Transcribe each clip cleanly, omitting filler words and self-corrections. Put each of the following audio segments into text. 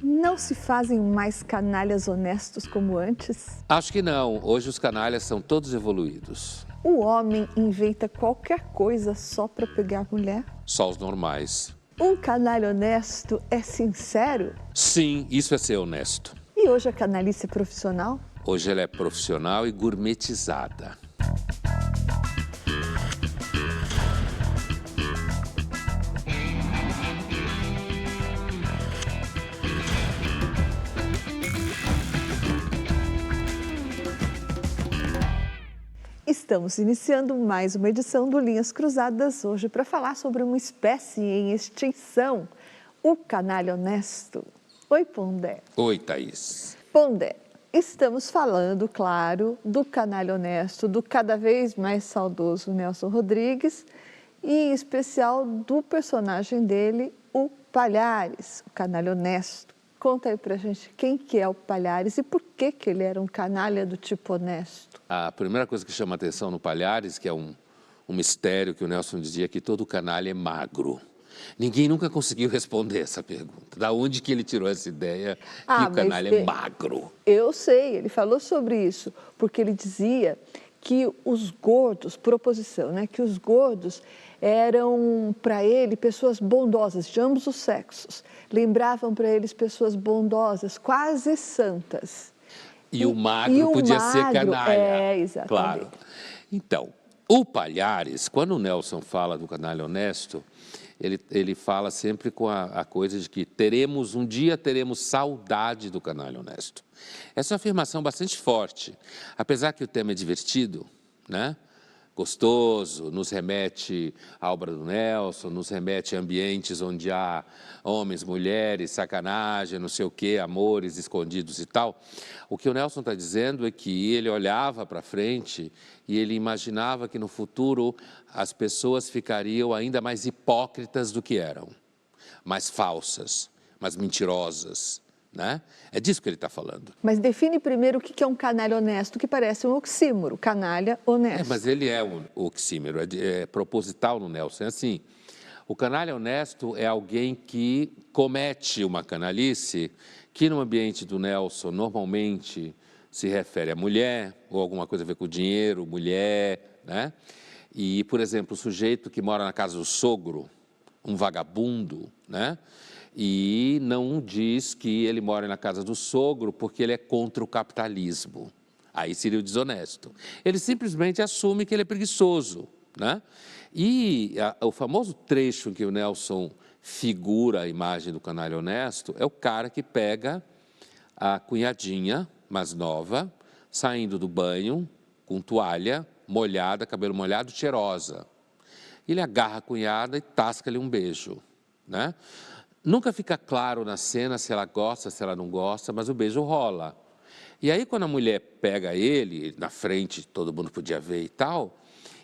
Não se fazem mais canalhas honestos como antes? Acho que não. Hoje os canalhas são todos evoluídos. O homem inventa qualquer coisa só para pegar mulher? Só os normais. Um canalha honesto é sincero? Sim, isso é ser honesto. E hoje a canalice é profissional? Hoje ela é profissional e gourmetizada. Estamos iniciando mais uma edição do Linhas Cruzadas hoje para falar sobre uma espécie em extinção, o canalha honesto. Oi, Pondé. Oi, Thaís. Pondé, estamos falando, claro, do canalha honesto, do cada vez mais saudoso Nelson Rodrigues e, em especial, do personagem dele, o Palhares, o canalha honesto. Conta aí pra gente quem que é o Palhares e por que ele era um canalha do tipo honesto. A primeira coisa que chama a atenção no Palhares, que é um mistério que o Nelson dizia, que todo canalha é magro. Ninguém nunca conseguiu responder essa pergunta. Da onde que ele tirou essa ideia que o canalha é magro? Eu sei, ele falou sobre isso, porque ele dizia que os gordos, por oposição, né, que os gordos eram para ele pessoas bondosas, de ambos os sexos. Lembravam para eles pessoas bondosas, quase santas. E o magro podia ser canalha. É, exatamente. Claro. Então, o Palhares, quando o Nelson fala do canalha honesto, ele fala sempre com a coisa de que um dia teremos saudade do canalha honesto. Essa é uma afirmação bastante forte, apesar que o tema é divertido, né? Gostoso, nos remete à obra do Nelson, nos remete a ambientes onde há homens, mulheres, sacanagem, não sei o quê, amores escondidos e tal. O que o Nelson está dizendo é que ele olhava para frente e ele imaginava que no futuro as pessoas ficariam ainda mais hipócritas do que eram, mais falsas, mais mentirosas. Né? É disso que ele está falando. Mas define primeiro o que é um canalha honesto, que parece um oxímoro, canalha honesto. Mas ele é um oxímoro, é proposital no Nelson. É assim, o canalha honesto é alguém que comete uma canalice que no ambiente do Nelson normalmente se refere à mulher, ou alguma coisa a ver com dinheiro, mulher, né? E, por exemplo, o sujeito que mora na casa do sogro, um vagabundo, né? E não diz que ele mora na casa do sogro porque ele é contra o capitalismo. Aí seria o desonesto. Ele simplesmente assume que ele é preguiçoso, né? E o famoso trecho em que o Nelson figura a imagem do canalha honesto é o cara que pega a cunhadinha mais nova, saindo do banho, com toalha, molhada, cabelo molhado, cheirosa. Ele agarra a cunhada e tasca-lhe um beijo, né? Nunca fica claro na cena se ela gosta, se ela não gosta, mas o beijo rola. E aí, quando a mulher pega ele, na frente, todo mundo podia ver e tal,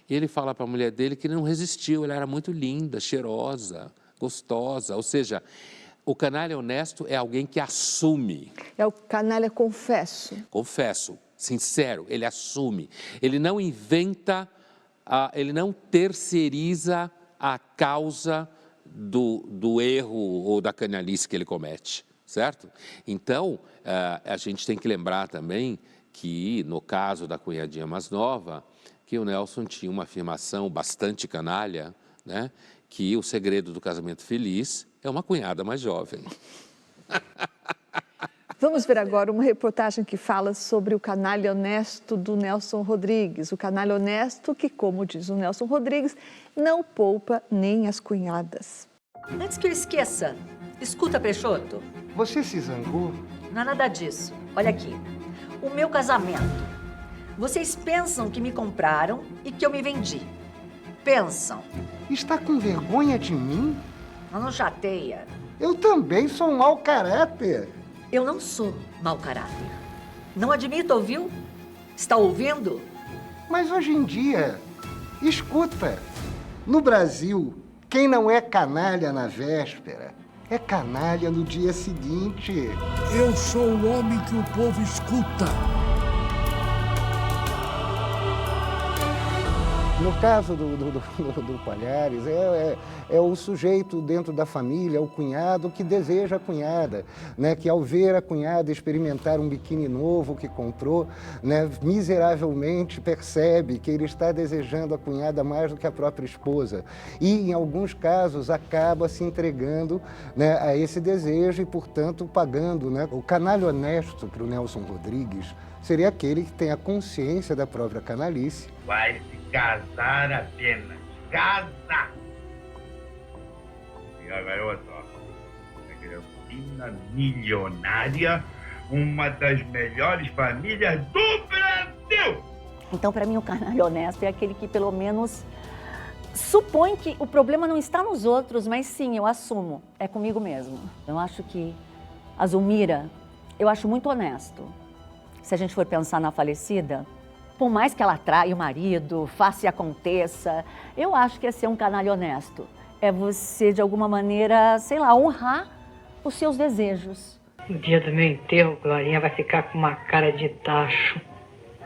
ele fala para a mulher dele que não resistiu, ela era muito linda, cheirosa, gostosa. Ou seja, o canalha honesto é alguém que assume. É o canalha confesso. Confesso, sincero, ele assume. Ele não inventa, ele não terceiriza a causa do erro ou da canalice que ele comete, certo? Então, a gente tem que lembrar também que, no caso da cunhadinha mais nova, que o Nelson tinha uma afirmação bastante canalha, né? Que o segredo do casamento feliz é uma cunhada mais jovem. Vamos ver agora uma reportagem que fala sobre o canalha honesto do Nelson Rodrigues. O canalha honesto que, como diz o Nelson Rodrigues, não poupa nem as cunhadas. Antes que eu esqueça, escuta, Peixoto. Você se zangou? Não é nada disso. Olha aqui. O meu casamento. Vocês pensam que me compraram e que eu me vendi. Pensam. Está com vergonha de mim? Não chateia. Eu também sou um mau caráter. Eu não sou mau caráter. Não admito, ouviu? Está ouvindo? Mas hoje em dia, escuta, no Brasil, quem não é canalha na véspera, é canalha no dia seguinte. Eu sou o homem que o povo escuta. No caso do Palhares, é o sujeito dentro da família, o cunhado, que deseja a cunhada, né? Que ao ver a cunhada experimentar um biquíni novo que comprou, né? Miseravelmente percebe que ele está desejando a cunhada mais do que a própria esposa. E, em alguns casos, acaba se entregando, né, a esse desejo e, portanto, pagando, né? O canalha honesto para o Nelson Rodrigues seria aquele que tem a consciência da própria canalice. Vai se casar apenas. Casa! E a garota, é criancinha milionária, uma das melhores famílias do Brasil! Então, para mim, o canalha honesto é aquele que, pelo menos, supõe que o problema não está nos outros, mas sim, eu assumo, é comigo mesmo. Eu acho que a Zulmira, eu acho muito honesto. Se a gente for pensar na falecida, por mais que ela traia o marido, faça e aconteça, eu acho que é ser um canalha honesto. É você, de alguma maneira, sei lá, honrar os seus desejos. No dia do meu enterro, Glorinha vai ficar com uma cara de tacho.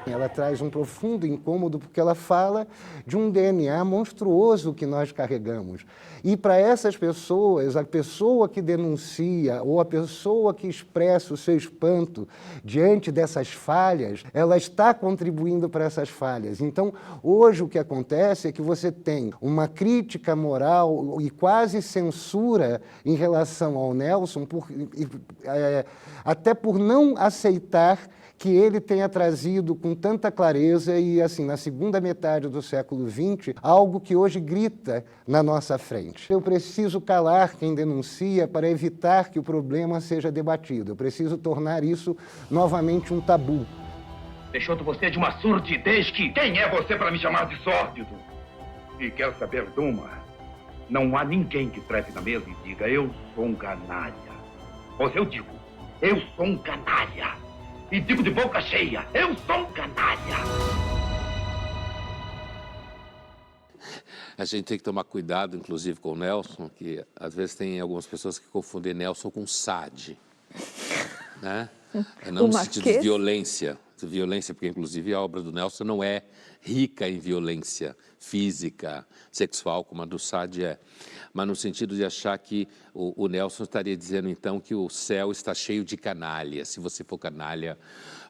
Ela traz um profundo incômodo porque ela fala de um DNA monstruoso que nós carregamos. E para essas pessoas, a pessoa que denuncia ou a pessoa que expressa o seu espanto diante dessas falhas, ela está contribuindo para essas falhas. Então, hoje o que acontece é que você tem uma crítica moral e quase censura em relação ao Nelson, até por não aceitar que ele tenha trazido com tanta clareza e, assim, na segunda metade do século XX, algo que hoje grita na nossa frente. Eu preciso calar quem denuncia para evitar que o problema seja debatido. Eu preciso tornar isso novamente um tabu. Deixou você de uma surdidez que... Quem é você para me chamar de sórdido? E quero saber de uma. Não há ninguém que trepe na mesa e diga, eu sou um canalha. Pois eu digo, eu sou um canalha. E digo de boca cheia, eu sou um canalha. A gente tem que tomar cuidado, inclusive, com o Nelson, que às vezes tem algumas pessoas que confundem Nelson com Sade, né? Não no sentido de violência, porque inclusive a obra do Nelson não é rica em violência física, sexual, como a do Sade é, mas no sentido de achar que o Nelson estaria dizendo então que o céu está cheio de canalha. Se você for canalha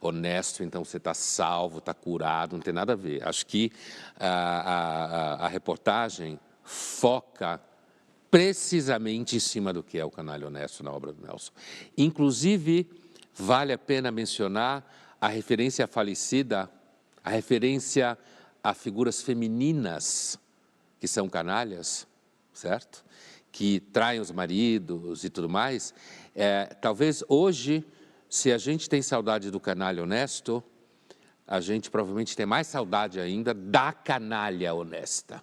honesto, então você está salvo, está curado, não tem nada a ver. Acho que a reportagem foca precisamente em cima do que é o canalha honesto na obra do Nelson. Inclusive, vale a pena mencionar a referência à falecida, a referência a figuras femininas que são canalhas, certo? Que traem os maridos e tudo mais. Talvez hoje, se a gente tem saudade do canalha honesto, a gente provavelmente tem mais saudade ainda da canalha honesta,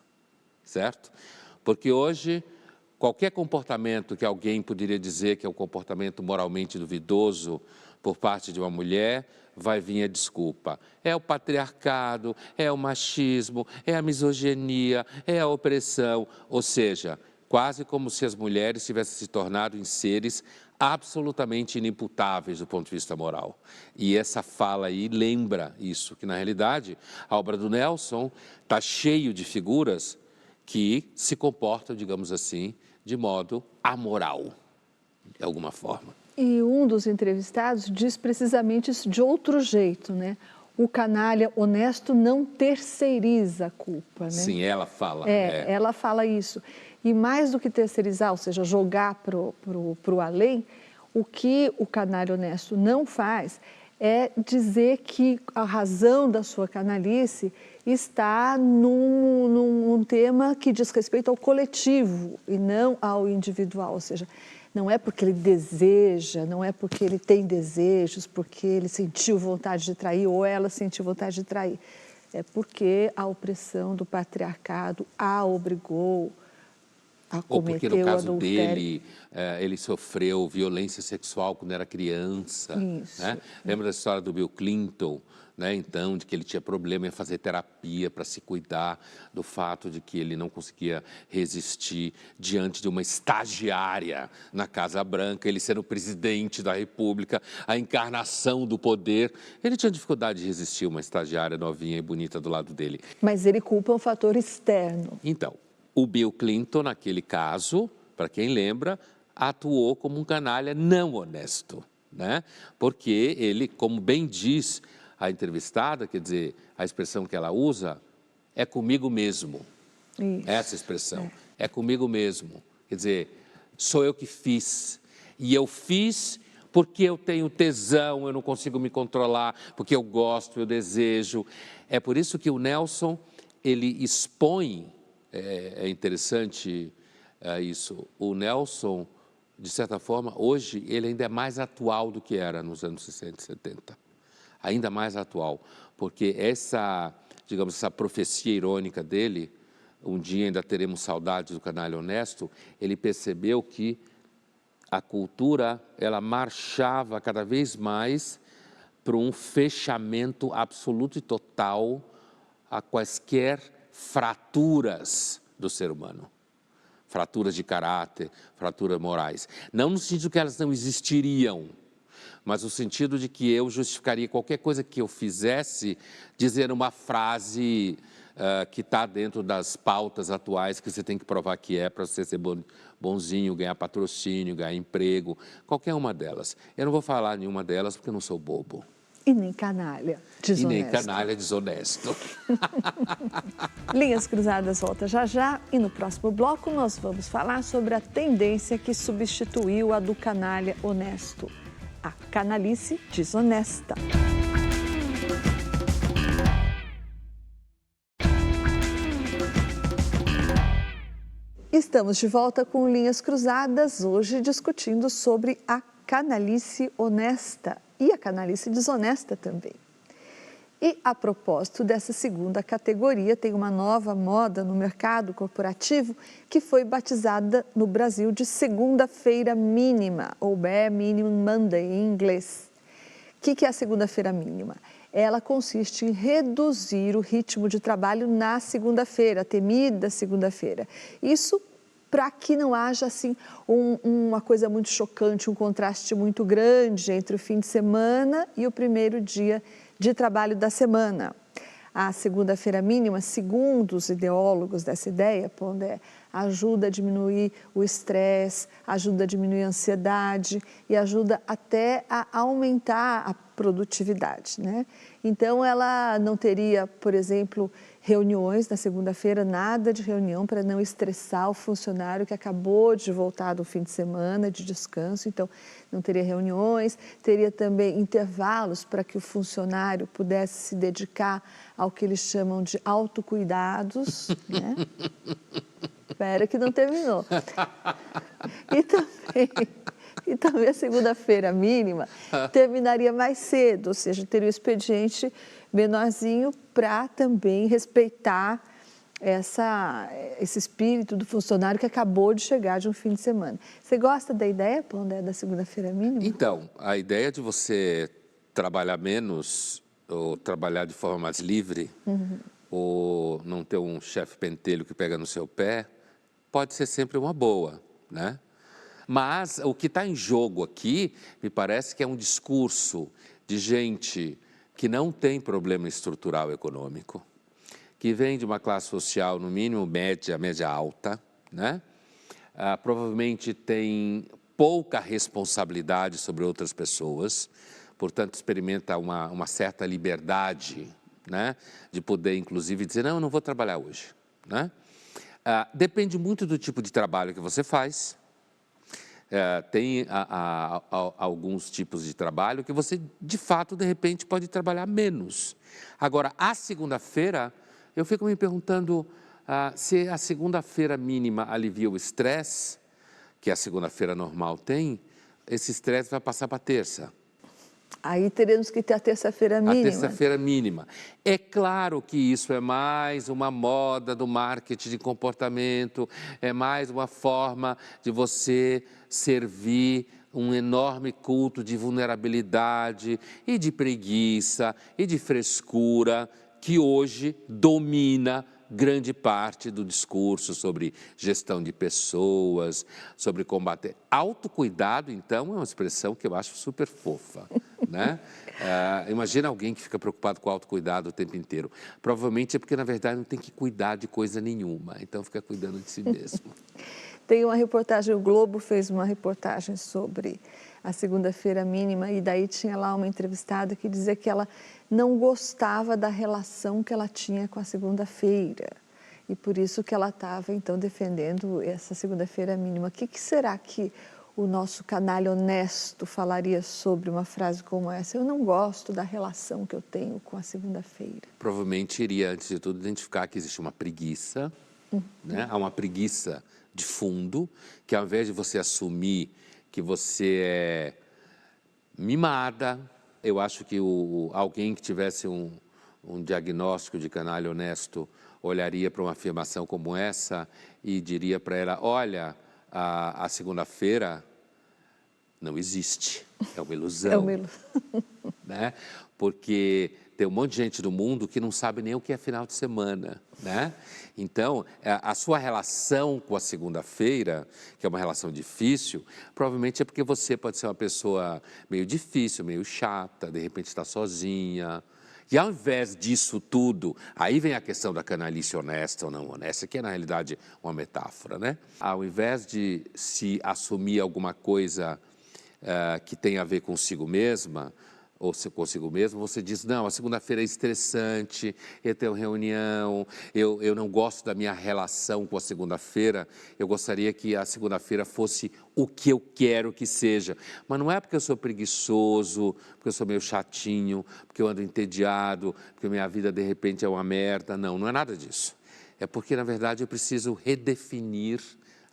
certo? Porque hoje, qualquer comportamento que alguém poderia dizer que é um comportamento moralmente duvidoso por parte de uma mulher, vai vir a desculpa. É o patriarcado, é o machismo, é a misoginia, é a opressão, ou seja, quase como se as mulheres tivessem se tornado em seres absolutamente inimputáveis do ponto de vista moral. E essa fala aí lembra isso, que na realidade a obra do Nelson está cheio de figuras que se comportam, digamos assim, de modo amoral, de alguma forma. E um dos entrevistados diz precisamente isso de outro jeito, né? O canalha honesto não terceiriza a culpa, né? Sim, ela fala. Ela fala isso. E mais do que terceirizar, ou seja, jogar pro além, o que o canalha honesto não faz é dizer que a razão da sua canalice está num tema que diz respeito ao coletivo e não ao individual, ou seja, não é porque ele deseja, não é porque ele tem desejos, porque ele sentiu vontade de trair ou ela sentiu vontade de trair. É porque a opressão do patriarcado a obrigou Ou porque no cometeu caso adultério. dele, ele sofreu violência sexual quando era criança. Isso. Né? Lembra da história do Bill Clinton, né? Então, de que ele tinha problema em fazer terapia para se cuidar do fato de que ele não conseguia resistir diante de uma estagiária na Casa Branca, ele sendo presidente da República, a encarnação do poder. Ele tinha dificuldade de resistir a uma estagiária novinha e bonita do lado dele. Mas ele culpa um fator externo. Então, o Bill Clinton, naquele caso, para quem lembra, atuou como um canalha não honesto, né? Porque ele, como bem diz a entrevistada, quer dizer, a expressão que ela usa é comigo mesmo. Isso. Essa expressão, é comigo mesmo. Quer dizer, sou eu que fiz. E eu fiz porque eu tenho tesão, eu não consigo me controlar, porque eu gosto, eu desejo. É por isso que o Nelson, ele expõe. É interessante isso. O Nelson, de certa forma, hoje, ele ainda é mais atual do que era nos anos 60 e 70. Ainda mais atual, porque essa, digamos, essa profecia irônica dele, um dia ainda teremos saudades do canalha honesto, ele percebeu que a cultura, ela marchava cada vez mais para um fechamento absoluto e total a quaisquer fraturas do ser humano, fraturas de caráter, fraturas morais. Não no sentido que elas não existiriam, mas no sentido de que eu justificaria qualquer coisa que eu fizesse dizendo uma frase que está dentro das pautas atuais que você tem que provar que é para você ser bonzinho, ganhar patrocínio, ganhar emprego, qualquer uma delas. Eu não vou falar nenhuma delas porque eu não sou bobo. E nem canalha desonesto. E nem canalha desonesto. Linhas Cruzadas volta já já e no próximo bloco nós vamos falar sobre a tendência que substituiu a do canalha honesto, a canalice desonesta. Estamos de volta com Linhas Cruzadas, hoje discutindo sobre a canalice honesta e a canalice desonesta também. E a propósito dessa segunda categoria, tem uma nova moda no mercado corporativo que foi batizada no Brasil de segunda-feira mínima, ou Bare Minimum Monday em inglês. O que é a segunda-feira mínima? Ela consiste em reduzir o ritmo de trabalho na segunda-feira, a temida segunda-feira. Isso para que não haja assim uma coisa muito chocante, um contraste muito grande entre o fim de semana e o primeiro dia de trabalho da semana. A segunda-feira mínima, segundo os ideólogos dessa ideia, Pondé, ajuda a diminuir o estresse, ajuda a diminuir a ansiedade e ajuda até a aumentar a produtividade, né? Então, ela não teria, por exemplo, reuniões na segunda-feira, nada de reunião para não estressar o funcionário que acabou de voltar do fim de semana, de descanso. Então, não teria reuniões, teria também intervalos para que o funcionário pudesse se dedicar ao que eles chamam de autocuidados, né? Espera que não terminou. E também a segunda-feira mínima terminaria mais cedo, ou seja, teria o expediente menorzinho para também respeitar esse espírito do funcionário que acabou de chegar de um fim de semana. Você gosta da ideia, Pondé, da segunda-feira mínima? Então, a ideia de você trabalhar menos ou trabalhar de forma mais livre, ou não ter um chefe pentelho que pega no seu pé, pode ser sempre uma boa, né? Mas o que está em jogo aqui, me parece que é um discurso de gente que não tem problema estrutural econômico, que vem de uma classe social, no mínimo, média alta, né? Provavelmente tem pouca responsabilidade sobre outras pessoas, portanto, experimenta uma certa liberdade, né? De poder, inclusive, dizer, não, eu não vou trabalhar hoje, né? Depende muito do tipo de trabalho que você faz. Tem alguns tipos de trabalho que você, de fato, de repente, pode trabalhar menos. Agora, a segunda-feira, eu fico me perguntando se a segunda-feira mínima alivia o estresse, que a segunda-feira normal tem, esse estresse vai passar para a terça. Aí teremos que ter a terça-feira A mínima. terça-feira mínima. É claro que isso é mais uma moda do marketing de comportamento, é mais uma forma de você servir um enorme culto de vulnerabilidade e de preguiça e de frescura que hoje domina grande parte do discurso sobre gestão de pessoas, sobre combater. Autocuidado, então, é uma expressão que eu acho super fofa, né? Imagina alguém que fica preocupado com autocuidado o tempo inteiro. Provavelmente é porque, na verdade, não tem que cuidar de coisa nenhuma, então fica cuidando de si mesmo. Tem uma reportagem, o Globo fez uma reportagem sobre a segunda-feira mínima e daí tinha lá uma entrevistada que dizia que ela não gostava da relação que ela tinha com a segunda-feira e por isso que ela estava então defendendo essa segunda-feira mínima. O que será que o nosso canalha honesto falaria sobre uma frase como essa? Eu não gosto da relação que eu tenho com a segunda-feira. Provavelmente iria, antes de tudo, identificar que existe uma preguiça, né? Há uma preguiça de fundo, que ao invés de você assumir que você é mimada, eu acho que alguém que tivesse um diagnóstico de canalha honesto olharia para uma afirmação como essa e diria para ela, olha, a segunda-feira não existe, é uma ilusão. É uma ilusão. Né? Porque tem um monte de gente no mundo que não sabe nem o que é final de semana, né? Então, a sua relação com a segunda-feira, que é uma relação difícil, provavelmente é porque você pode ser uma pessoa meio difícil, meio chata, de repente está sozinha. E ao invés disso tudo, aí vem a questão da canalice honesta ou não honesta, que é na realidade uma metáfora, né? Ao invés de se assumir alguma coisa que tem a ver consigo mesma, ou consigo mesmo, você diz, não, a segunda-feira é estressante, eu tenho reunião, eu não gosto da minha relação com a segunda-feira, eu gostaria que a segunda-feira fosse o que eu quero que seja. Mas não é porque eu sou preguiçoso, porque eu sou meio chatinho, porque eu ando entediado, porque minha vida de repente é uma merda, não é nada disso. É porque, na verdade, eu preciso redefinir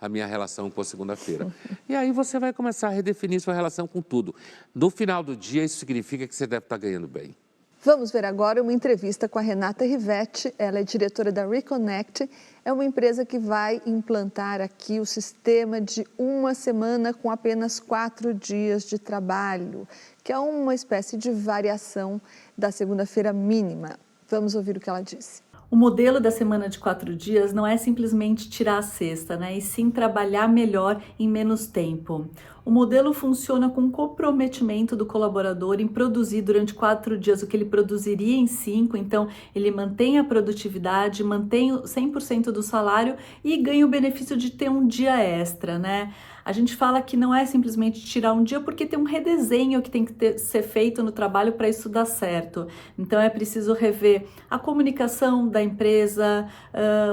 a minha relação com a segunda-feira. E aí você vai começar a redefinir sua relação com tudo. No final do dia, isso significa que você deve estar ganhando bem. Vamos ver agora uma entrevista com a Renata Rivetti. Ela é diretora da Reconnect. É uma empresa que vai implantar aqui o sistema de uma semana com apenas 4 dias de trabalho, que é uma espécie de variação da segunda-feira mínima. Vamos ouvir o que ela disse. O modelo da semana de 4 dias não é simplesmente tirar a sexta, né? E sim trabalhar melhor em menos tempo. O modelo funciona com comprometimento do colaborador em produzir durante 4 dias o que ele produziria em 5, então ele mantém a produtividade, mantém 100% do salário e ganha o benefício de ter um dia extra, né? A gente fala que não é simplesmente tirar um dia porque tem um redesenho que tem que ser feito no trabalho para isso dar certo. Então é preciso rever a comunicação da empresa,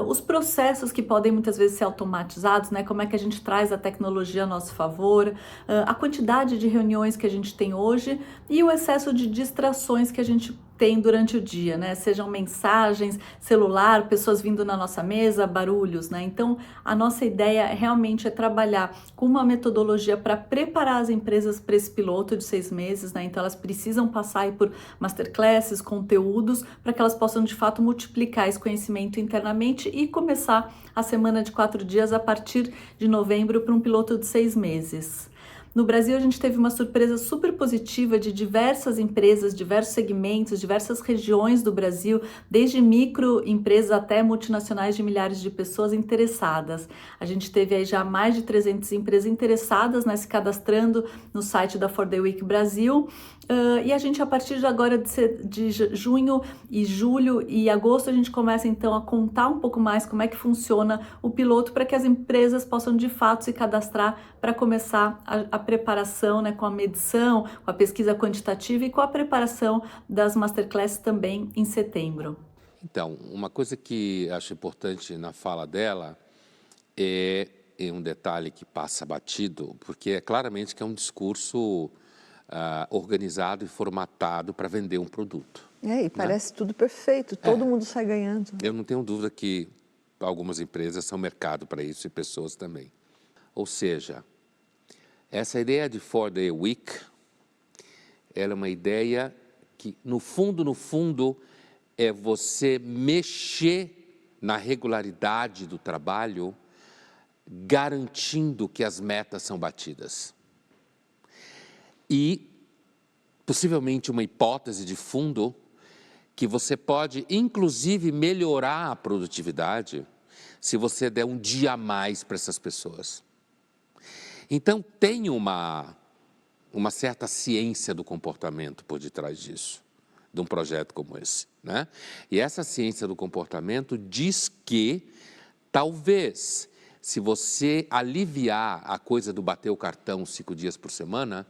os processos que podem muitas vezes ser automatizados, né? Como é que a gente traz a tecnologia a nosso favor, a quantidade de reuniões que a gente tem hoje e o excesso de distrações que a gente tem durante o dia, né? Sejam mensagens, celular, pessoas vindo na nossa mesa, barulhos, né? Então, a nossa ideia realmente é trabalhar com uma metodologia para preparar as empresas para esse piloto de 6 meses, né? Então, elas precisam passar aí por masterclasses, conteúdos, para que elas possam, de fato, multiplicar esse conhecimento internamente e começar a semana de 4 dias a partir de novembro para um piloto de 6 meses. No Brasil, a gente teve uma surpresa super positiva de diversas empresas, diversos segmentos, diversas regiões do Brasil, desde microempresas até multinacionais de milhares de pessoas interessadas. A gente teve aí já mais de 300 empresas interessadas, né, se cadastrando no site da For The Week Brasil. E a gente, a partir de agora de junho e julho e agosto, a gente começa então a contar um pouco mais como é que funciona o piloto para que as empresas possam de fato se cadastrar para começar a preparação, né, com a medição, com a pesquisa quantitativa e com a preparação das masterclasses também em setembro. Então, uma coisa que acho importante na fala dela é um detalhe que passa batido, porque é claramente que é um discurso organizado e formatado para vender um produto. E parece tudo perfeito, todo mundo sai ganhando. Eu não tenho dúvida que algumas empresas são mercado para isso e pessoas também. Ou seja, essa ideia de 4-day week ela é uma ideia que, no fundo, é você mexer na regularidade do trabalho, garantindo que as metas são batidas. E, possivelmente, uma hipótese de fundo que você pode, inclusive, melhorar a produtividade se você der um dia a mais para essas pessoas. Então, tem uma certa ciência do comportamento por detrás disso, de um projeto como esse, né? E essa ciência do comportamento diz que, talvez, se você aliviar a coisa do bater o cartão 5 dias por semana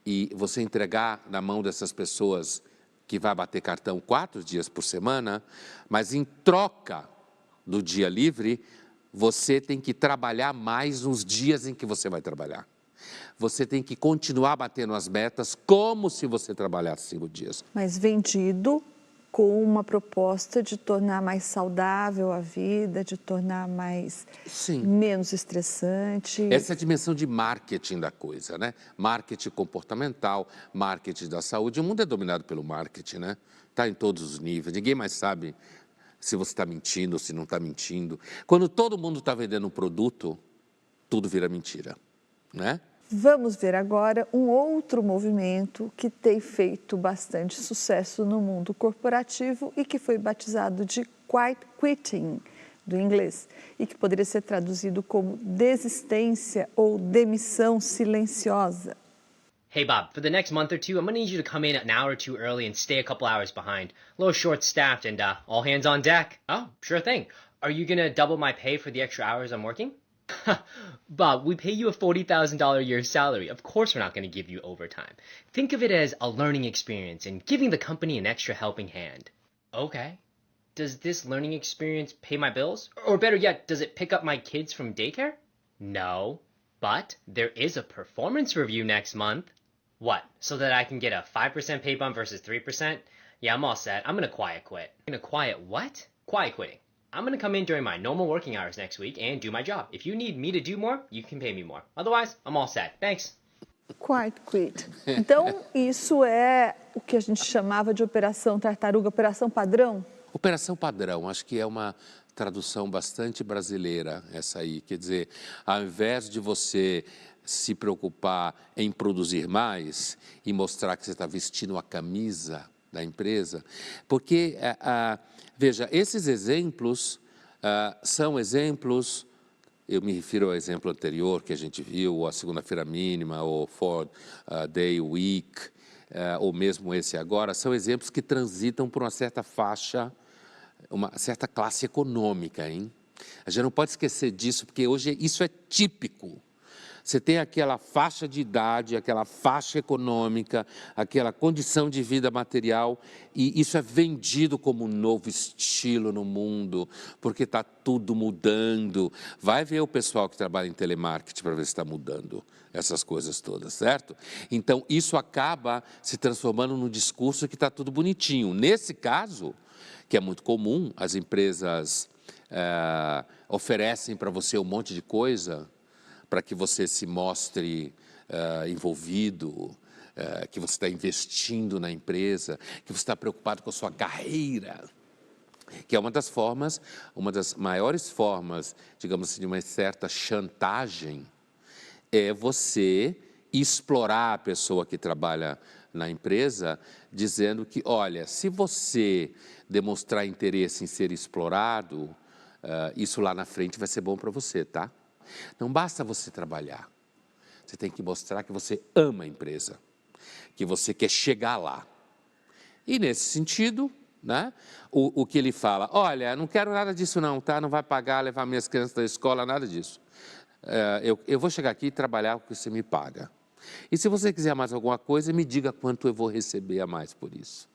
e você entregar na mão dessas pessoas que vai bater cartão 4 dias por semana, mas em troca do dia livre, você tem que trabalhar mais nos dias em que você vai trabalhar. Você tem que continuar batendo as metas como se você trabalhasse 5 dias. Mas vendido com uma proposta de tornar mais saudável a vida, de tornar menos estressante. Essa é a dimensão de marketing da coisa, né? Marketing comportamental, marketing da saúde. O mundo é dominado pelo marketing, né? Está em todos os níveis. Ninguém mais sabe se você está mentindo ou se não está mentindo. Quando todo mundo está vendendo um produto, tudo vira mentira, né? Vamos ver agora um outro movimento que tem feito bastante sucesso no mundo corporativo e que foi batizado de quiet quitting, do inglês, e que poderia ser traduzido como desistência ou demissão silenciosa. Hey Bob, for the next month or two, I'm gonna need you to come in an hour or two early and stay a couple hours behind. A little short-staffed and all hands on deck. Oh, sure thing. Are you gonna double my pay for the extra hours I'm working? Bob, we pay you a $40,000 a year salary. Of course we're not going to give you overtime. Think of it as a learning experience and giving the company an extra helping hand. Okay. Does this learning experience pay my bills? Or better yet, does it pick up my kids from daycare? No. But there is a performance review next month. What? So that I can get a 5% pay bump versus 3%? Yeah, I'm all set. I'm going to quiet quit. Going to quiet what? Quiet quitting. I'm going to come in during my normal working hours next week and do my job. If you need me to do more, you can pay me more. Otherwise, I'm all set. Thanks. Quiet quit. Então, isso é o que a gente chamava de operação tartaruga, operação padrão? Operação padrão, acho que é uma tradução bastante brasileira essa aí. Quer dizer, ao invés de você se preocupar em produzir mais e mostrar que você está vestindo a camisa da empresa, porque, veja, esses exemplos são exemplos, eu me refiro ao exemplo anterior que a gente viu, a segunda-feira mínima, ou 4-day week, ou mesmo esse agora, são exemplos que transitam por uma certa faixa, uma certa classe econômica, hein? A gente não pode esquecer disso, porque hoje isso é típico. Você tem aquela faixa de idade, aquela faixa econômica, aquela condição de vida material, e isso é vendido como um novo estilo no mundo, porque está tudo mudando. Vai ver o pessoal que trabalha em telemarketing para ver se está mudando essas coisas todas, certo? Então, isso acaba se transformando num discurso que está tudo bonitinho. Nesse caso, que é muito comum, as empresas oferecem para você um monte de coisa, para que você se mostre envolvido, que você está investindo na empresa, que você está preocupado com a sua carreira, que é uma das formas, uma das maiores formas, digamos assim, de uma certa chantagem, é você explorar a pessoa que trabalha na empresa, dizendo que, olha, se você demonstrar interesse em ser explorado, isso lá na frente vai ser bom para você, tá? Não basta você trabalhar, você tem que mostrar que você ama a empresa, que você quer chegar lá. E nesse sentido, né, o que ele fala, olha, não quero nada disso não, tá? Não vai pagar, levar minhas crianças da escola, nada disso. Eu vou chegar aqui e trabalhar o que você me paga. E se você quiser mais alguma coisa, me diga quanto eu vou receber a mais por isso.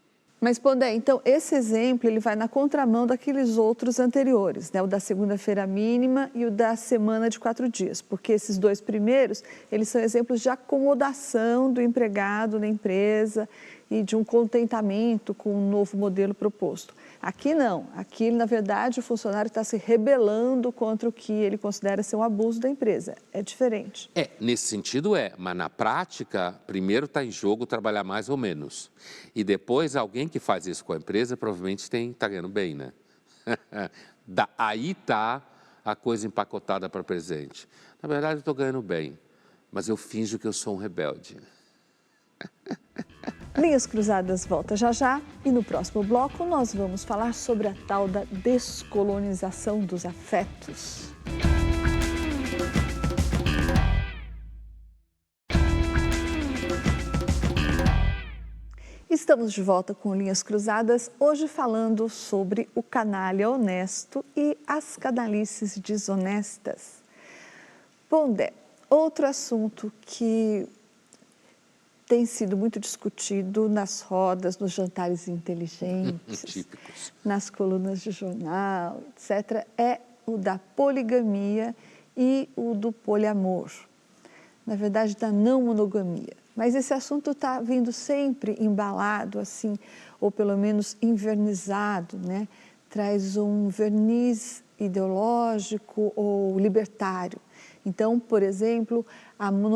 Mas, Pondé, então, esse exemplo ele vai na contramão daqueles outros anteriores, né? O da segunda-feira mínima e o da semana de 4 dias, porque esses dois primeiros, eles são exemplos de acomodação do empregado na empresa e de um contentamento com o novo modelo proposto. Aqui não, aqui na verdade o funcionário está se rebelando contra o que ele considera ser um abuso da empresa, é diferente. Nesse sentido mas na prática, primeiro está em jogo trabalhar mais ou menos, e depois alguém que faz isso com a empresa provavelmente está ganhando bem, né? Aí está a coisa empacotada para presente. Na verdade, eu estou ganhando bem, mas eu finjo que eu sou um rebelde. Linhas Cruzadas volta já já e no próximo bloco nós vamos falar sobre a tal da descolonização dos afetos. Estamos de volta com Linhas Cruzadas, hoje falando sobre o canalha honesto e as canalices desonestas. Bom, Dé, outro assunto que tem sido muito discutido nas rodas, nos jantares inteligentes, nas colunas de jornal, etc., é o da poligamia e o do poliamor. Na verdade, da não monogamia. Mas esse assunto está vindo sempre embalado, assim, ou pelo menos envernizado, né? Traz um verniz ideológico ou libertário. Então, por exemplo, a não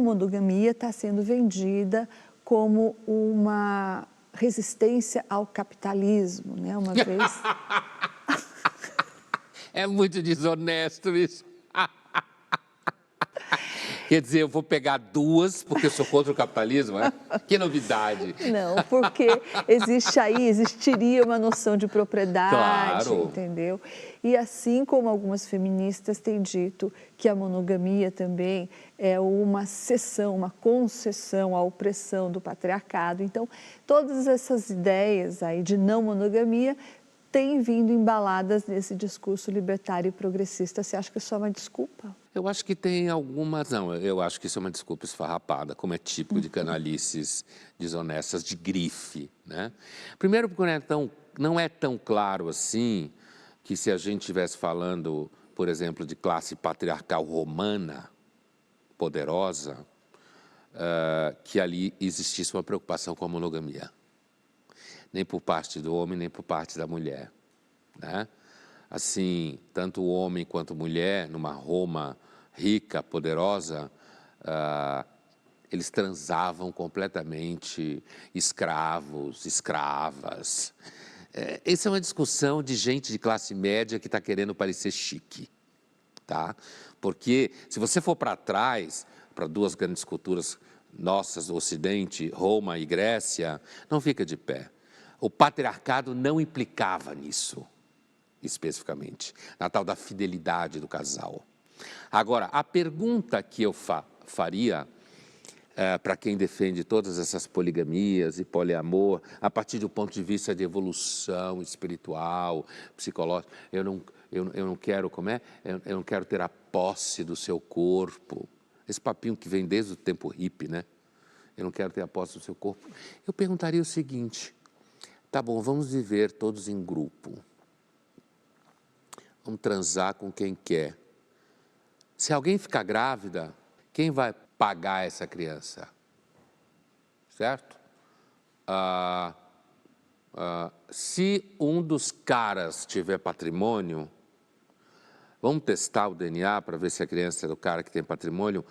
monogamia está sendo vendida como uma resistência ao capitalismo, né? Uma vez... É muito desonesto isso. Quer dizer, eu vou pegar duas porque eu sou contra o capitalismo, é? Que novidade. Não, porque existiria uma noção de propriedade, claro. Entendeu? E assim como algumas feministas têm dito que a monogamia também é uma cessão, uma concessão à opressão do patriarcado. Então, todas essas ideias aí de não monogamia têm vindo embaladas nesse discurso libertário e progressista. Você acha que isso é uma desculpa? Eu acho que tem algumas... Não, eu acho que isso é uma desculpa esfarrapada, como é típico de canalices desonestas de grife, né? Primeiro porque não é tão claro assim que se a gente estivesse falando, por exemplo, de classe patriarcal romana, poderosa, que ali existisse uma preocupação com a monogamia. Nem por parte do homem, nem por parte da mulher, né? Assim, tanto o homem quanto a mulher, numa Roma rica, poderosa, eles transavam completamente, escravos, escravas. Essa é uma discussão de gente de classe média que está querendo parecer chique, tá? Porque se você for para trás, para duas grandes culturas nossas do Ocidente, Roma e Grécia, não fica de pé. O patriarcado não implicava nisso, especificamente, na tal da fidelidade do casal. Agora, a pergunta que eu faria para quem defende todas essas poligamias e poliamor, a partir do ponto de vista de evolução espiritual, psicológica, eu não quero, eu não quero ter a posse do seu corpo. Esse papinho que vem desde o tempo hippie, né? Eu não quero ter a posse do seu corpo. Eu perguntaria o seguinte: tá bom, vamos viver todos em grupo. Vamos transar com quem quer. Se alguém ficar grávida, quem vai pagar essa criança? Certo? Se um dos caras tiver patrimônio, vamos testar o DNA para ver se a criança é do cara que tem patrimônio?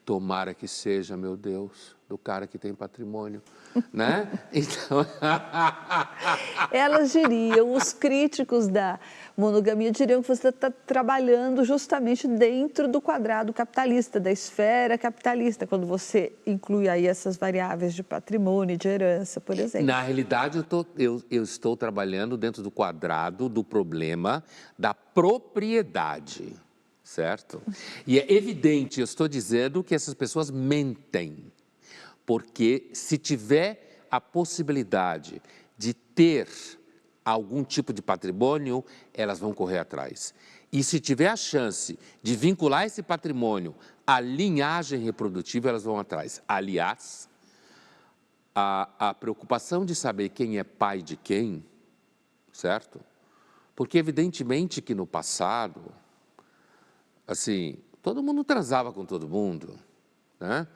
Tomara que seja, meu Deus, do cara que tem patrimônio, né? Então... Elas diriam, os críticos da monogamia diriam que você está trabalhando justamente dentro do quadrado capitalista, da esfera capitalista, quando você inclui aí essas variáveis de patrimônio, de herança, por exemplo. Na realidade, eu estou trabalhando dentro do quadrado do problema da propriedade. Certo? E é evidente, eu estou dizendo que essas pessoas mentem, porque se tiver a possibilidade de ter algum tipo de patrimônio, elas vão correr atrás. E se tiver a chance de vincular esse patrimônio à linhagem reprodutiva, elas vão atrás. Aliás, a preocupação de saber quem é pai de quem, certo? Porque evidentemente que no passado... Assim, todo mundo transava com todo mundo, né?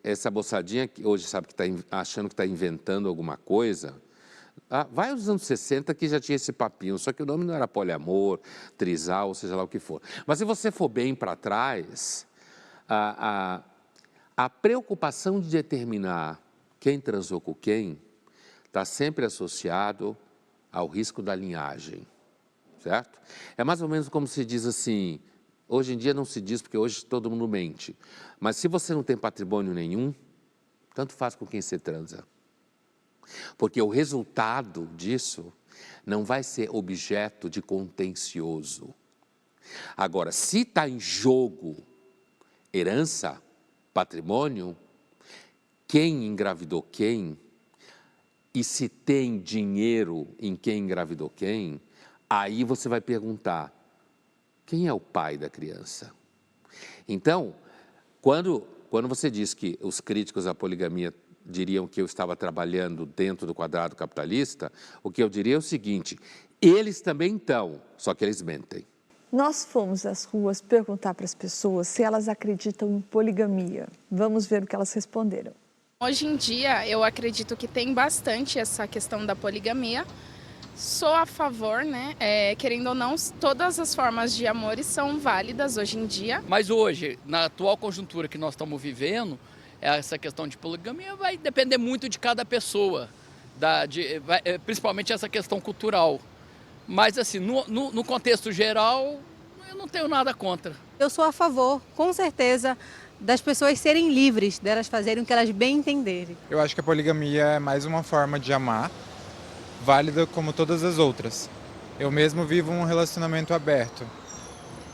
essa moçadinha que hoje sabe que está achando que está inventando alguma coisa, vai aos anos 60 que já tinha esse papinho, só que o nome não era poliamor, trisal, seja lá o que for. Mas se você for bem para trás, a preocupação de determinar quem transou com quem está sempre associado ao risco da linhagem, certo? É mais ou menos como se diz assim, hoje em dia não se diz porque hoje todo mundo mente, mas se você não tem patrimônio nenhum, tanto faz com quem você transa. Porque o resultado disso não vai ser objeto de contencioso. Agora, se está em jogo herança, patrimônio, quem engravidou quem, e se tem dinheiro em quem engravidou quem, aí você vai perguntar, quem é o pai da criança? Então, quando você diz que os críticos da poligamia diriam que eu estava trabalhando dentro do quadrado capitalista, o que eu diria é o seguinte, eles também estão, só que eles mentem. Nós fomos às ruas perguntar para as pessoas se elas acreditam em poligamia. Vamos ver o que elas responderam. Hoje em dia, eu acredito que tem bastante essa questão da poligamia. Sou a favor, né? Querendo ou não, todas as formas de amor são válidas hoje em dia. Mas hoje, na atual conjuntura que nós estamos vivendo, essa questão de poligamia vai depender muito de cada pessoa, principalmente essa questão cultural. Mas assim, no contexto geral, eu não tenho nada contra. Eu sou a favor, com certeza, das pessoas serem livres, delas fazerem o que elas bem entenderem. Eu acho que a poligamia é mais uma forma de amar, válida como todas as outras. Eu mesmo vivo um relacionamento aberto.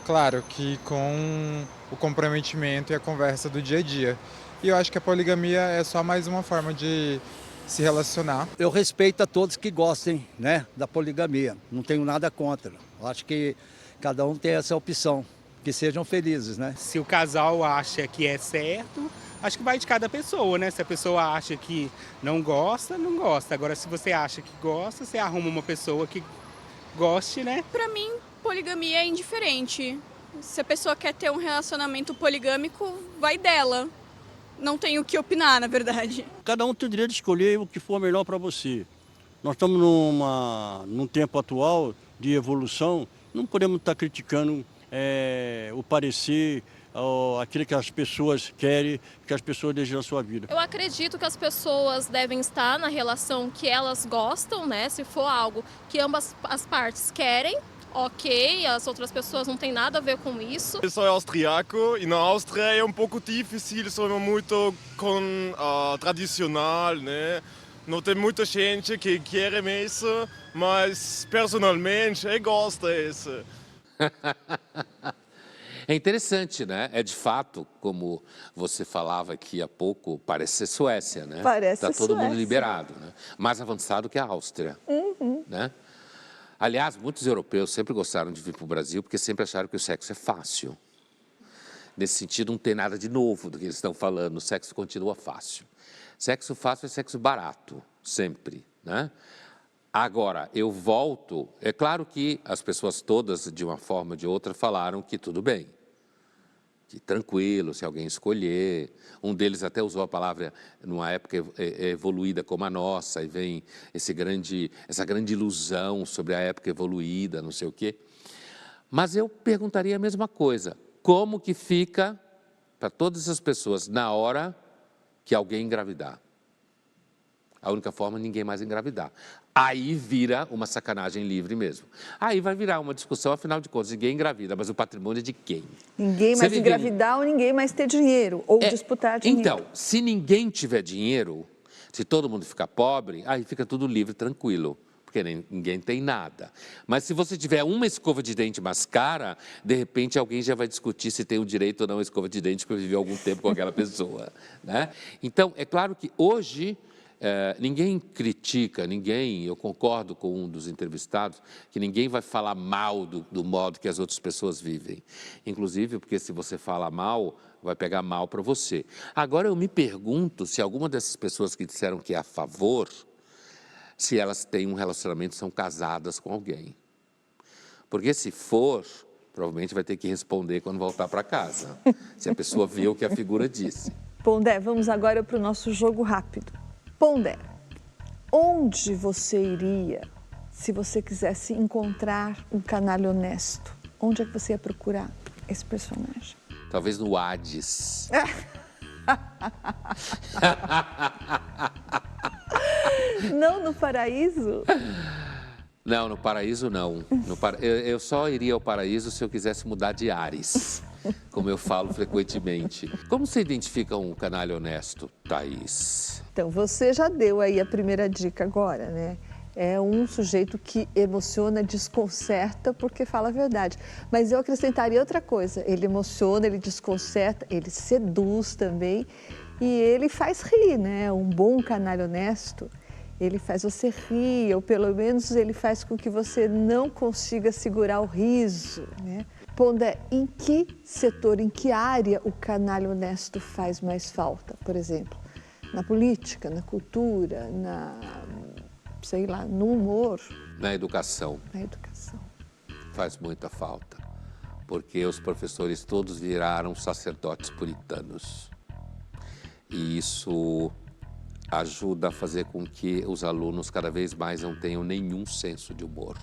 Claro que com o comprometimento e a conversa do dia a dia. E eu acho que a poligamia é só mais uma forma de se relacionar. Eu respeito a todos que gostem, né, da poligamia. Não tenho nada contra. Eu acho que cada um tem essa opção. Que sejam felizes, né? Se o casal acha que é certo, acho que vai de cada pessoa, né? Se a pessoa acha que não gosta, não gosta. Agora, se você acha que gosta, você arruma uma pessoa que goste, né? Pra mim, poligamia é indiferente. Se a pessoa quer ter um relacionamento poligâmico, vai dela. Não tenho o que opinar, na verdade. Cada um tem o direito de escolher o que for melhor para você. Nós estamos num tempo atual de evolução, não podemos estar criticando o parecer, aquilo que as pessoas querem, que as pessoas desejam na sua vida. Eu acredito que as pessoas devem estar na relação que elas gostam, né? Se for algo que ambas as partes querem, ok, as outras pessoas não têm nada a ver com isso. Eu sou austriaco e na Áustria é um pouco difícil, somos muito tradicional, né? Não tem muita gente que quer isso, mas personalmente eu gosto disso. É interessante, né? É de fato, como você falava aqui há pouco, parece ser Suécia, né? Parece Está todo Suécia. mundo liberado, né? Mais avançado que a Áustria, né? Aliás, muitos europeus sempre gostaram de vir para o Brasil porque sempre acharam que o sexo é fácil. Nesse sentido, não tem nada de novo do que eles estão falando, o sexo continua fácil. Sexo fácil é sexo barato, sempre, né? Agora, eu volto, é claro que as pessoas todas, de uma forma ou de outra, falaram que tudo bem, que tranquilo, se alguém escolher. Um deles até usou a palavra, numa época evoluída como a nossa, e vem essa grande ilusão sobre a época evoluída, não sei o quê. Mas eu perguntaria a mesma coisa, como que fica para todas as pessoas na hora que alguém engravidar? A única forma é ninguém mais engravidar. Aí vira uma sacanagem livre mesmo. Aí vai virar uma discussão, afinal de contas, ninguém engravida, mas o patrimônio é de quem? Ninguém mais engravidar ou ninguém mais ter dinheiro, ou disputar dinheiro. Então, se ninguém tiver dinheiro, se todo mundo ficar pobre, aí fica tudo livre, tranquilo, porque ninguém tem nada. Mas se você tiver uma escova de dente mais cara, de repente alguém já vai discutir se tem o direito ou não a escova de dente, porque viveu algum tempo com aquela pessoa, né? Então, é claro que hoje ninguém critica, eu concordo com um dos entrevistados, que ninguém vai falar mal do modo que as outras pessoas vivem. Inclusive, porque se você fala mal, vai pegar mal para você. Agora, eu me pergunto se alguma dessas pessoas que disseram que é a favor, se elas têm um relacionamento, são casadas com alguém. Porque se for, provavelmente vai ter que responder quando voltar para casa, se a pessoa vê o que a figura disse. Pondé, vamos agora para o nosso jogo rápido. Pondé, onde você iria se você quisesse encontrar um canalha honesto? Onde é que você ia procurar esse personagem? Talvez no Hades. Não no paraíso? Não, no paraíso não. Eu só iria ao paraíso se eu quisesse mudar de ares, como eu falo frequentemente. Como você identifica um canalha honesto, Thaís? Então, você já deu aí a primeira dica agora, né? É um sujeito que emociona, desconcerta porque fala a verdade. Mas eu acrescentaria outra coisa. Ele emociona, ele desconcerta, ele seduz também e ele faz rir, né? Um bom canalha honesto, ele faz você rir, ou pelo menos ele faz com que você não consiga segurar o riso, né? Pondé, em que setor, em que área o canalha honesto faz mais falta, por exemplo? Na política, na cultura, sei lá, no humor? Na educação. Na educação. Faz muita falta, porque os professores todos viraram sacerdotes puritanos. E isso ajuda a fazer com que os alunos cada vez mais não tenham nenhum senso de humor.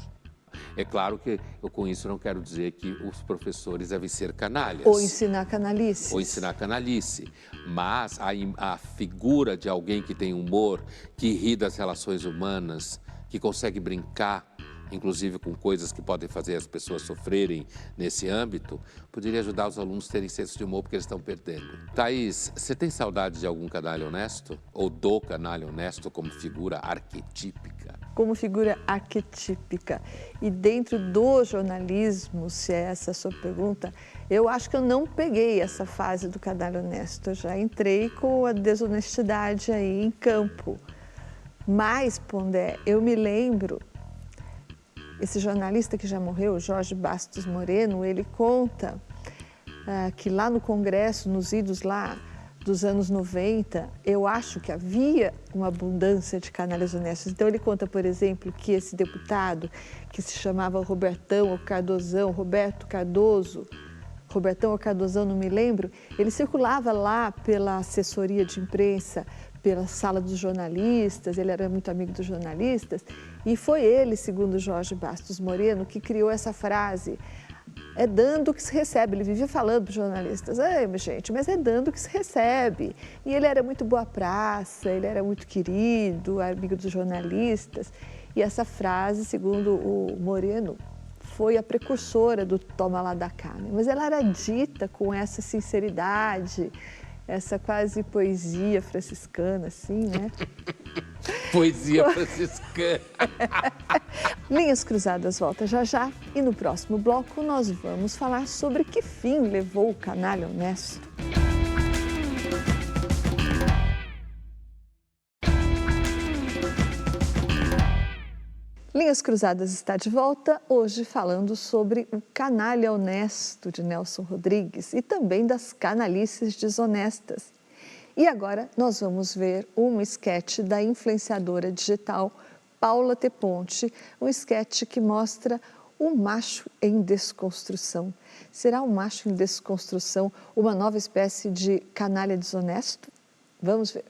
É claro que eu com isso não quero dizer que os professores devem ser canalhas. Ou ensinar canalice. Ou ensinar canalice. Mas a figura de alguém que tem humor, que ri das relações humanas, que consegue brincar, inclusive com coisas que podem fazer as pessoas sofrerem nesse âmbito, poderia ajudar os alunos a terem senso de humor porque eles estão perdendo. Thaís, você tem saudade de algum canalha honesto? Ou do canalha honesto como figura arquetípica? Como figura arquetípica. E dentro do jornalismo, se é essa a sua pergunta, eu acho que eu não peguei essa fase do canalha honesto. Eu já entrei com a desonestidade aí em campo. Mas, Pondé, eu me lembro, esse jornalista que já morreu, Jorge Bastos Moreno, ele conta que lá no Congresso, nos idos lá dos anos 90, eu acho que havia uma abundância de canalhas honestos. Então ele conta, por exemplo, que esse deputado, que se chamava Robertão ou Cardozão, Roberto Cardoso, Robertão ou Cardozão, não me lembro, ele circulava lá pela assessoria de imprensa, pela sala dos jornalistas, ele era muito amigo dos jornalistas, e foi ele, segundo Jorge Bastos Moreno, que criou essa frase: é dando que se recebe. Ele vivia falando para os jornalistas: gente, mas é dando que se recebe. E ele era muito boa praça, ele era muito querido, amigo dos jornalistas. E essa frase, segundo o Moreno, foi a precursora do toma lá da cá. Mas ela era dita com essa sinceridade, essa quase poesia franciscana, assim, né? Poesia franciscana. Linhas Cruzadas volta já já e no próximo bloco nós vamos falar sobre que fim levou o canalha honesto. Linhas Cruzadas está de volta, hoje falando sobre o canalha honesto de Nelson Rodrigues e também das canalices desonestas. E agora nós vamos ver um esquete da influenciadora digital Paula Teponte, um esquete que mostra o macho em desconstrução. Será o macho em desconstrução uma nova espécie de canalha desonesto? Vamos ver.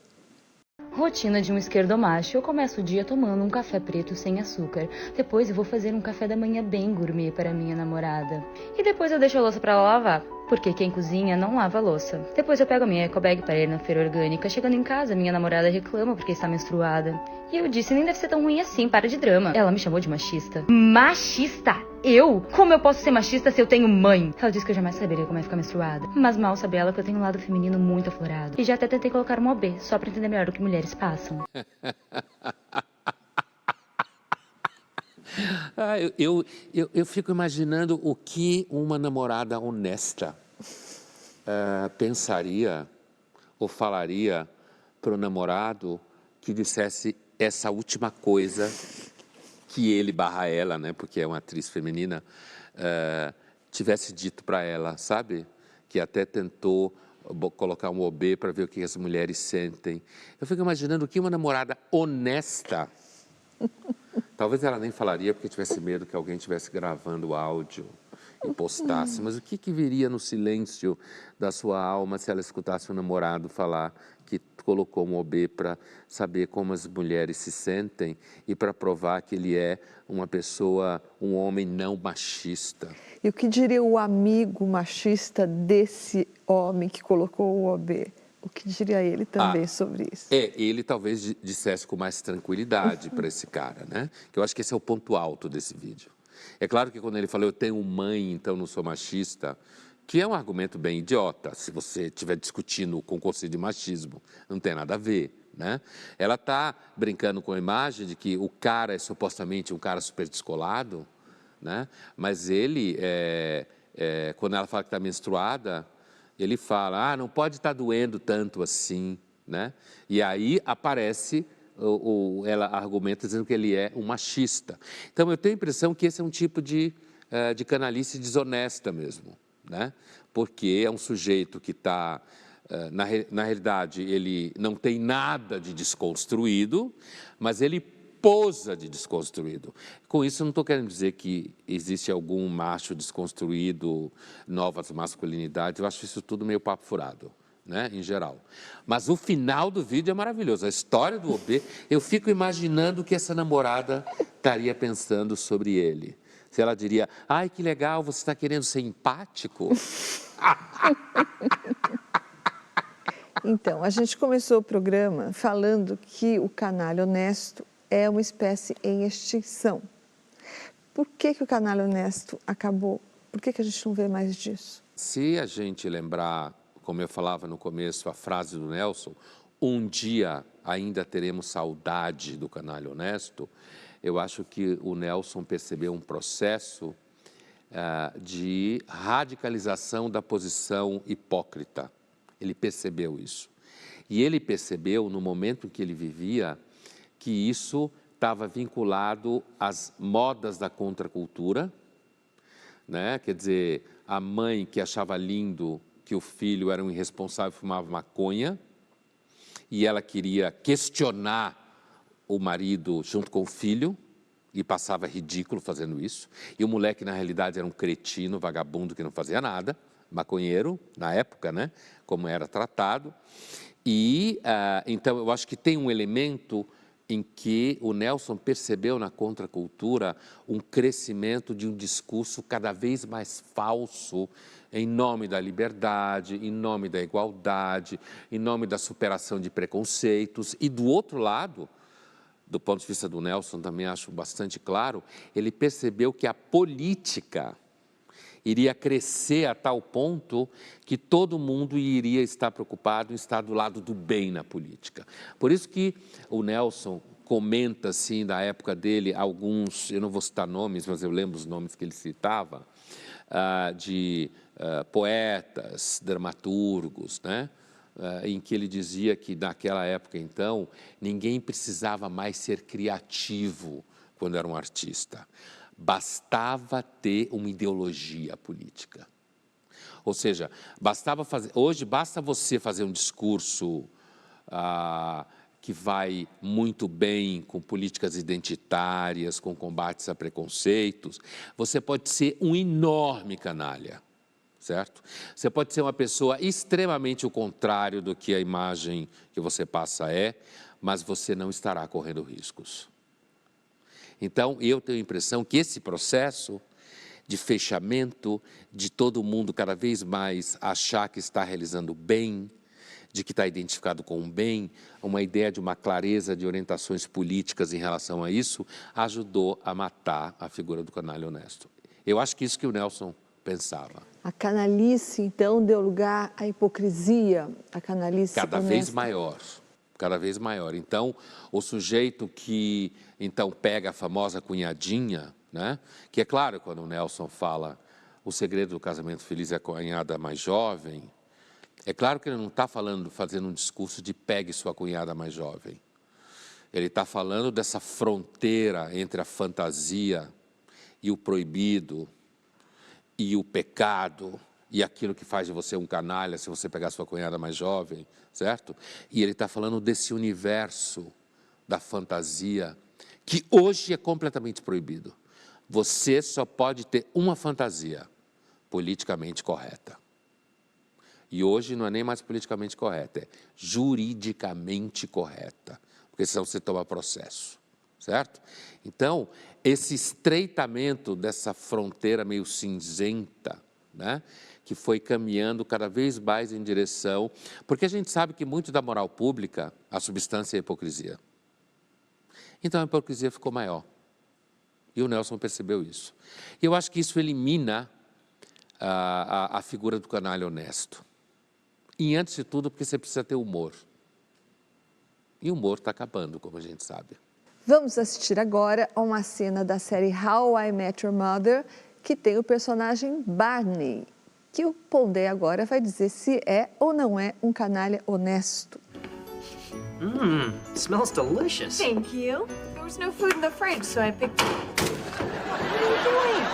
Rotina de um esquerdomacho. Eu começo o dia tomando um café preto sem açúcar. Depois eu vou fazer um café da manhã bem gourmet para minha namorada. E depois eu deixo a louça para ela lavar, porque quem cozinha não lava a louça. Depois eu pego a minha ecobag para ir na feira orgânica. Chegando em casa, minha namorada reclama porque está menstruada. E eu disse: nem deve ser tão ruim assim, para de drama. Ela me chamou de machista. Machista? Eu? Como eu posso ser machista se eu tenho mãe? Ela disse que eu jamais saberia como é ficar menstruada. Mas mal sabe ela que eu tenho um lado feminino muito aflorado. E já até tentei colocar uma OB, só para entender melhor o que mulheres passam. Eu fico imaginando o que uma namorada honesta pensaria ou falaria para o namorado que dissesse essa última coisa que ele barra ela, né, porque é uma atriz feminina, tivesse dito para ela, sabe? Que até tentou colocar um OB para ver o que as mulheres sentem. Eu fico imaginando que uma namorada honesta, talvez ela nem falaria porque tivesse medo que alguém estivesse gravando o áudio e postasse, mas o que viria no silêncio da sua alma se ela escutasse o namorado falar que colocou um OB para saber como as mulheres se sentem e para provar que ele é uma pessoa, um homem não machista? E o que diria o amigo machista desse homem que colocou o OB? O que diria ele também sobre isso? Ele talvez dissesse com mais tranquilidade para esse cara, né? Que eu acho que esse é o ponto alto desse vídeo. É claro que quando ele falou, eu tenho mãe, então não sou machista, que é um argumento bem idiota, se você estiver discutindo com o conceito de machismo, não tem nada a ver, né? Ela está brincando com a imagem de que o cara é supostamente um cara super descolado, né? Mas ele, quando ela fala que está menstruada, ele fala, não pode estar doendo tanto assim, né? E aí aparece, ela argumenta dizendo que ele é um machista. Então, eu tenho a impressão que esse é um tipo de canalice desonesta mesmo, né? Porque é um sujeito que está, na realidade, ele não tem nada de desconstruído, mas ele posa de desconstruído. Com isso, eu não estou querendo dizer que existe algum macho desconstruído, novas masculinidades, eu acho isso tudo meio papo furado, né, em geral. Mas o final do vídeo é maravilhoso, a história do OB, eu fico imaginando o que essa namorada estaria pensando sobre ele. Se ela diria, ai, que legal, você está querendo ser empático? Então, a gente começou o programa falando que o canalha honesto é uma espécie em extinção. Por que o canalha honesto acabou? Por que a gente não vê mais disso? Se a gente lembrar, como eu falava no começo, a frase do Nelson, um dia ainda teremos saudade do canalha honesto, eu acho que o Nelson percebeu um processo de radicalização da posição hipócrita. Ele percebeu isso. E ele percebeu, no momento em que ele vivia, que isso estava vinculado às modas da contracultura, né? Quer dizer, a mãe que achava lindo que o filho era um irresponsável e fumava maconha, e ela queria questionar o marido junto com o filho, e passava ridículo fazendo isso, e o moleque na realidade era um cretino, vagabundo que não fazia nada, maconheiro, na época, né? Como era tratado, e então eu acho que tem um elemento em que o Nelson percebeu na contracultura um crescimento de um discurso cada vez mais falso em nome da liberdade, em nome da igualdade, em nome da superação de preconceitos. E do outro lado, do ponto de vista do Nelson, também acho bastante claro, ele percebeu que a política iria crescer a tal ponto que todo mundo iria estar preocupado em estar do lado do bem na política. Por isso que o Nelson comenta, assim, da época dele, alguns, eu não vou citar nomes, mas eu lembro os nomes que ele citava, de poetas, dramaturgos, né? Em que ele dizia que naquela época, então, ninguém precisava mais ser criativo quando era um artista. Bastava ter uma ideologia política. Ou seja, hoje basta você fazer um discurso que vai muito bem com políticas identitárias, com combates a preconceitos. Você pode ser um enorme canalha, certo? Você pode ser uma pessoa extremamente o contrário do que a imagem que você passa mas você não estará correndo riscos. Então, eu tenho a impressão que esse processo de fechamento, de todo mundo cada vez mais achar que está realizando bem, de que está identificado com o bem, uma ideia de uma clareza de orientações políticas em relação a isso, ajudou a matar a figura do canalha honesto. Eu acho que isso que o Nelson pensava. A canalice, então, deu lugar à hipocrisia, a canalice cada vez maior. Cada vez maior. Então, o sujeito que, então, pega a famosa cunhadinha, né? Que é claro, quando o Nelson fala o segredo do casamento feliz é a cunhada mais jovem, é claro que ele não está fazendo um discurso de pegue sua cunhada mais jovem. Ele está falando dessa fronteira entre a fantasia e o proibido, e o pecado, e aquilo que faz de você um canalha se você pegar sua cunhada mais jovem, certo? E ele está falando desse universo da fantasia, que hoje é completamente proibido. Você só pode ter uma fantasia, politicamente correta. E hoje não é nem mais politicamente correta, é juridicamente correta, porque senão você toma processo, certo? Então, esse estreitamento dessa fronteira meio cinzenta, né, que foi caminhando cada vez mais em direção... Porque a gente sabe que muito da moral pública, a substância é a hipocrisia. Então, a hipocrisia ficou maior. E o Nelson percebeu isso. E eu acho que isso elimina a figura do canalha honesto. E, antes de tudo, porque você precisa ter humor. E o humor está acabando, como a gente sabe. Vamos assistir agora a uma cena da série How I Met Your Mother, que tem o personagem Barney, que o Pondé agora vai dizer se é ou não é um canalha honesto. Smells delicious. Thank you. There was no food in the fridge, so I picked... What are you doing?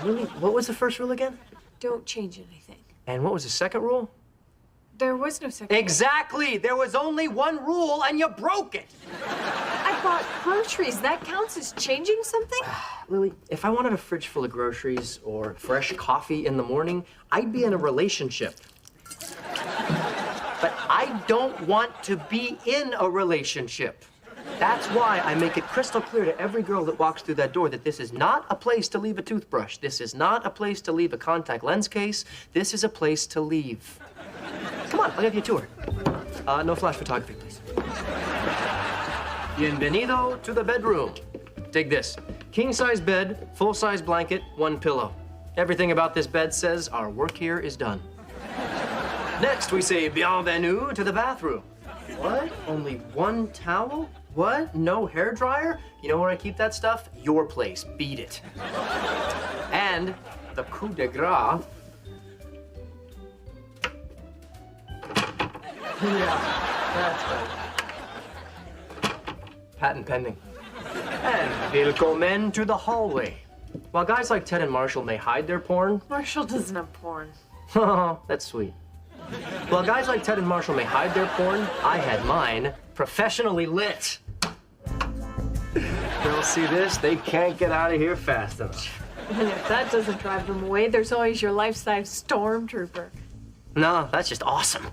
Really? What was the first rule again? Don't change anything. And what was the second rule? There was no second. Exactly! There was only one rule and you broke it! I bought groceries. That counts as changing something? Lily, if I wanted a fridge full of groceries or fresh coffee in the morning, I'd be in a relationship. But I don't want to be in a relationship. That's why I make it crystal clear to every girl that walks through that door that this is not a place to leave a toothbrush. This is not a place to leave a contact lens case. This is a place to leave. Come on, I'll give you a tour. No flash photography, please. Bienvenido to the bedroom. Dig this. King-size bed, full-size blanket, one pillow. Everything about this bed says our work here is done. Next, we say bienvenue to the bathroom. What? Only one towel? What? No hairdryer? You know where I keep that stuff? Your place. Beat it. And the coup de grace. Yeah, that's right. Patent pending. And willkommen to the hallway. While guys like Ted and Marshall may hide their porn... Marshall doesn't have porn. Oh, that's sweet. While guys like Ted and Marshall may hide their porn, I had mine professionally lit. Girls see this, they can't get out of here fast enough. And if that doesn't drive them away, there's always your life-size stormtrooper. No, that's just awesome.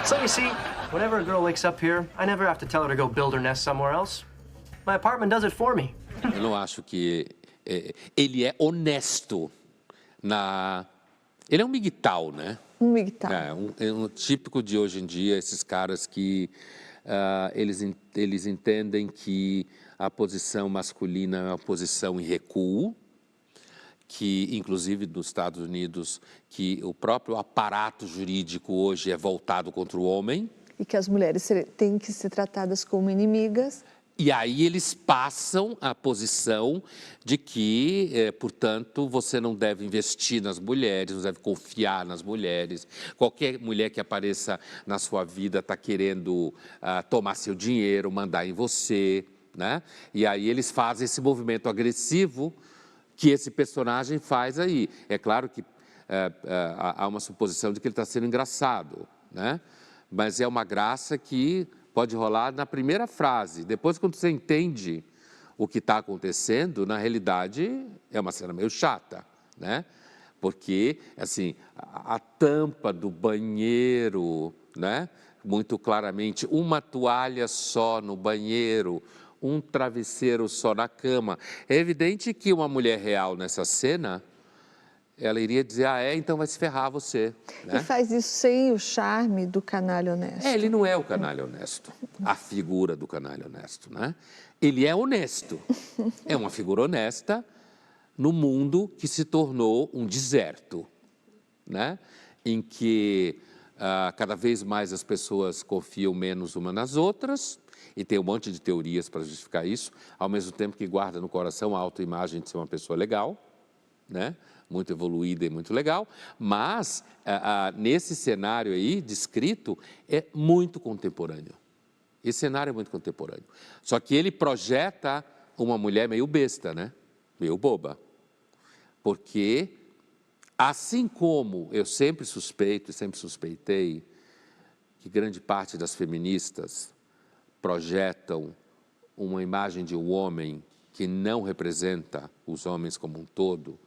So you see, whenever a girl wakes up here, I never have to tell her to go build her nest somewhere else. My apartment does it for me. Eu não acho que ele é honesto Ele é um migtal, né? Um migtal. É um típico de hoje em dia, esses caras que eles entendem que a posição masculina é uma posição em recuo, que, inclusive, nos Estados Unidos, que o próprio aparato jurídico hoje é voltado contra o homem. E que as mulheres têm que ser tratadas como inimigas. E aí eles passam a posição de que, portanto, você não deve investir nas mulheres, não deve confiar nas mulheres. Qualquer mulher que apareça na sua vida está querendo tomar seu dinheiro, mandar em você, né? E aí eles fazem esse movimento agressivo que esse personagem faz aí. É claro que há uma suposição de que ele está sendo engraçado, né? Mas é uma graça que pode rolar na primeira frase. Depois, quando você entende o que está acontecendo, na realidade, é uma cena meio chata, né? Porque, assim, a tampa do banheiro, né? Muito claramente, uma toalha só no banheiro, um travesseiro só na cama. É evidente que uma mulher real nessa cena, ela iria dizer, então vai se ferrar você. Né? E faz isso sem o charme do canalha honesto. Ele não é o canalha honesto, a figura do canalha honesto, né? Ele é honesto, é uma figura honesta no mundo que se tornou um deserto, né? Em que cada vez mais as pessoas confiam menos umas nas outras, e tem um monte de teorias para justificar isso, ao mesmo tempo que guarda no coração a autoimagem de ser uma pessoa legal, né? Muito evoluída e muito legal, mas nesse cenário aí descrito é muito contemporâneo. Esse cenário é muito contemporâneo. Só que ele projeta uma mulher meio besta, né? Meio boba. Porque, assim como eu sempre suspeito e sempre suspeitei que grande parte das feministas projetam uma imagem de um homem que não representa os homens como um todo,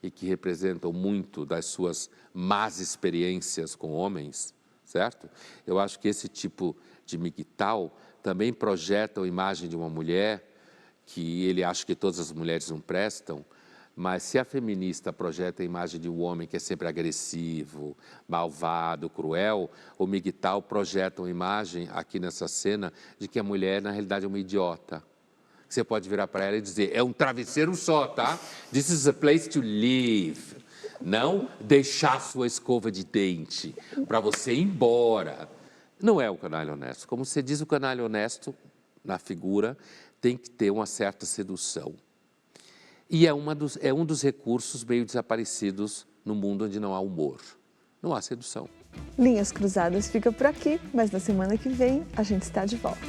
e que representam muito das suas más experiências com homens, certo? Eu acho que esse tipo de migtal também projeta a imagem de uma mulher que ele acha que todas as mulheres não prestam, mas se a feminista projeta a imagem de um homem que é sempre agressivo, malvado, cruel, o migtal projeta uma imagem aqui nessa cena de que a mulher, na realidade, é uma idiota. Você pode virar para ela e dizer, é um travesseiro só, tá? This is a place to live. Não deixar sua escova de dente para você ir embora. Não é o canalha honesto. Como você diz, o canalha honesto, na figura, tem que ter uma certa sedução. E é um dos recursos meio desaparecidos no mundo onde não há humor. Não há sedução. Linhas Cruzadas fica por aqui, mas na semana que vem a gente está de volta.